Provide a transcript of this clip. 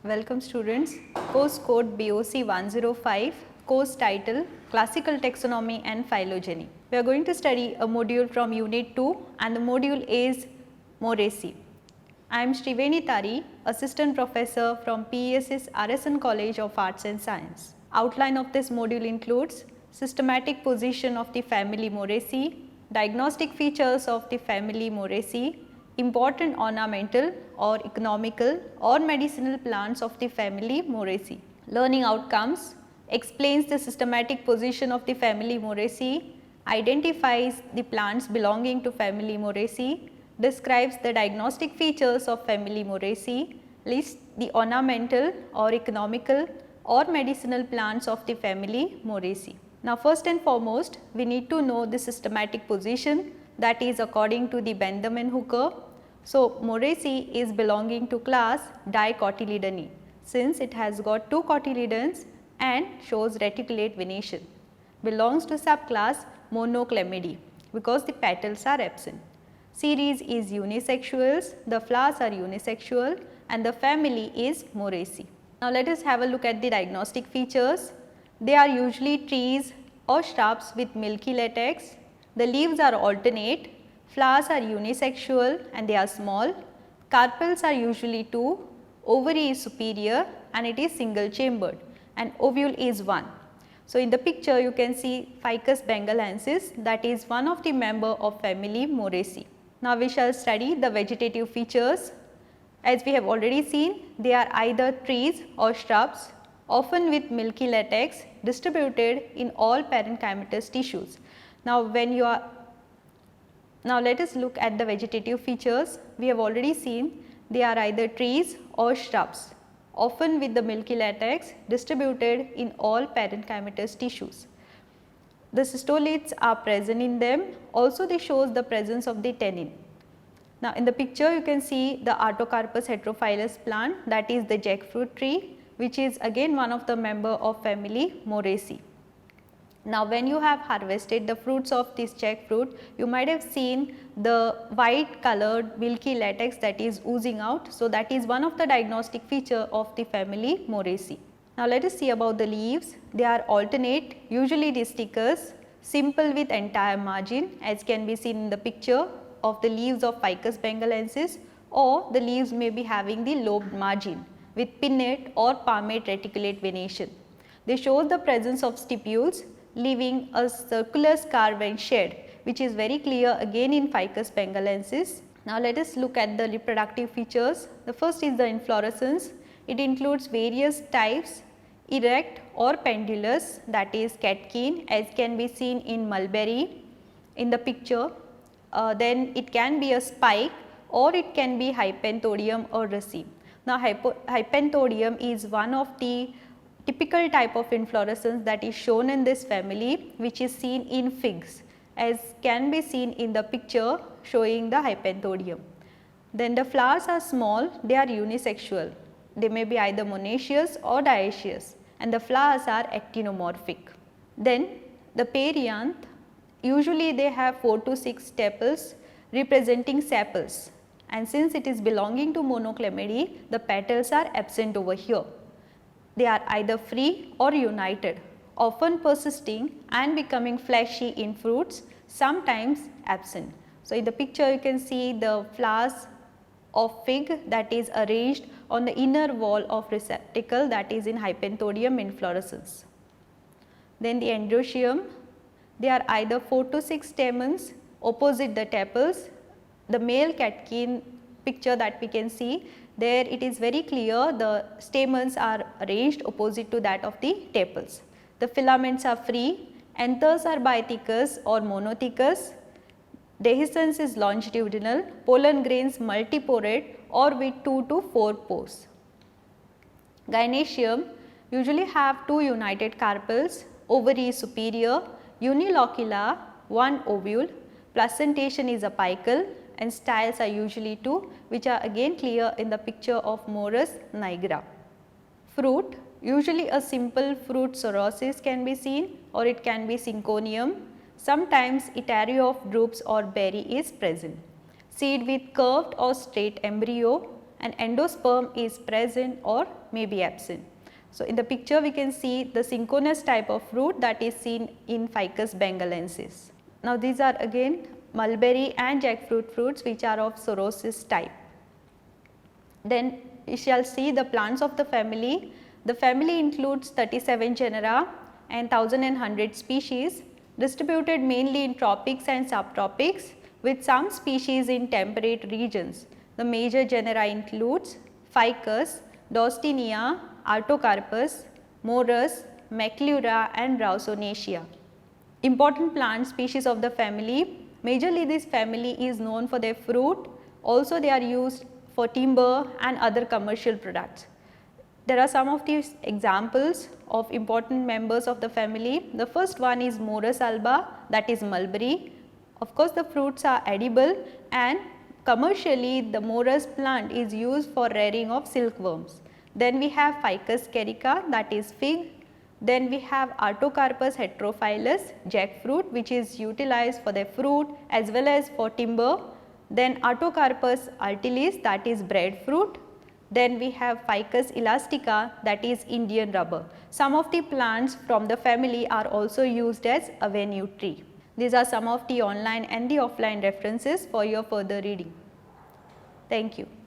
Welcome students. Course code BOC 105, course title Classical Taxonomy and Phylogeny. We are going to study a module from Unit 2 and the module is Moraceae. I am Sriveni Tari, Assistant Professor from PES's RSN College of Arts and Science. Outline of this module includes systematic position of the family Moraceae, diagnostic features of the family Moraceae, important ornamental or economical or medicinal plants of the family Moraceae. Learning outcomes: explains the systematic position of the family Moraceae, identifies the plants belonging to family Moraceae, describes the diagnostic features of family Moraceae, lists the ornamental or economical or medicinal plants of the family Moraceae. Now, first and foremost, we need to know the systematic position, that is according to the Bentham and Hooker. So, Moraceae is belonging to class Dicotyledonnae, since it has got two cotyledons and shows reticulate venation. Belongs to subclass Monoclemidae because the petals are absent. Series is unisexuals, the flowers are unisexual and the family is Moraceae. Now, let us have a look at the diagnostic features. They are usually trees or shrubs with milky latex. The leaves are alternate, flowers are unisexual and they are small, carpels are usually 2, ovary is superior and it is single chambered and ovule is 1. So, in the picture you can see Ficus bengalensis, that is one of the member of family Moraceae. Now, we shall study the vegetative features. As we have already seen, they are either trees or shrubs, often with milky latex, distributed in all parenchymatous tissues. Now, let us look at the vegetative features. We have already seen they are either trees or shrubs, often with the milky latex, distributed in all parenchymatous tissues. The cystoliths are present in them, also they shows the presence of the tannin. Now, in the picture you can see the Artocarpus heterophyllus plant, that is the jackfruit tree, which is again one of the member of family Moraceae. Now, when you have harvested the fruits of this jackfruit, you might have seen the white colored milky latex that is oozing out. So, that is one of the diagnostic feature of the family Moraceae. Now, let us see about the leaves. They are alternate, usually disticus, simple with entire margin, as can be seen in the picture of the leaves of Ficus bengalensis, or the leaves may be having the lobed margin with pinnate or palmate reticulate venation. They show the presence of stipules, leaving a circular scar when shed, which is very clear again in Ficus bengalensis. Now, let us look at the reproductive features. The first is the inflorescence. It includes various types, erect or pendulous, that is catkin, as can be seen in mulberry in the picture. Then it can be a spike or it can be hypanthodium or raceme. Now, hypanthodium is one of the typical type of inflorescence that is shown in this family, which is seen in figs, as can be seen in the picture showing the hypanthodium. Then the flowers are small, they are unisexual. They may be either monoecious or dioecious and the flowers are actinomorphic. Then the perianth, usually they have 4 to 6 tepals representing sepals, and since it is belonging to Monoclemidae, the petals are absent over here. They are either free or united, often persisting and becoming fleshy in fruits, sometimes absent. So, in the picture you can see the flowers of fig that is arranged on the inner wall of receptacle, that is in hypanthodium inflorescence. Then the androecium, they are either 4 to 6 stamens opposite the tepals. The male catkin picture that we can see, there it is very clear the stamens are arranged opposite to that of the tepals. The filaments are free, anthers are biathecous or monothecous, dehiscence is longitudinal, pollen grains multiporate or with 2 to 4 pores. Gynoecium usually have 2 united carpels, ovary is superior, unilocular, 1 ovule, placentation is apical and styles are usually 2, which are again clear in the picture of Morus nigra. Fruit, usually a simple fruit cirrhosis can be seen or it can be synconium. Sometimes etario of drupes or berry is present. Seed with curved or straight embryo, and endosperm is present or may be absent. So, in the picture we can see the synchronous type of fruit that is seen in Ficus bengalensis. Now, these are again mulberry and jackfruit fruits which are of Psorosis type. Then we shall see the plants of the family. The family includes 37 genera and 1100 species distributed mainly in tropics and subtropics with some species in temperate regions. The major genera includes Ficus, Dostinea, Artocarpus, Morus, Maclura and Rawsonacea. Important plant species of the family. Majorly this family is known for their fruit, also they are used for timber and other commercial products. There are some of these examples of important members of the family. The first one is Morus alba, that is mulberry. Of course, the fruits are edible and commercially the Morus plant is used for rearing of silkworms. Then we have Ficus carica, that is fig. Then we have Artocarpus heterophyllus, jackfruit, which is utilized for their fruit as well as for timber. Then Artocarpus altilis, that is breadfruit. Then we have Ficus elastica, that is Indian rubber. Some of the plants from the family are also used as avenue tree. These are some of the online and the offline references for your further reading. Thank you.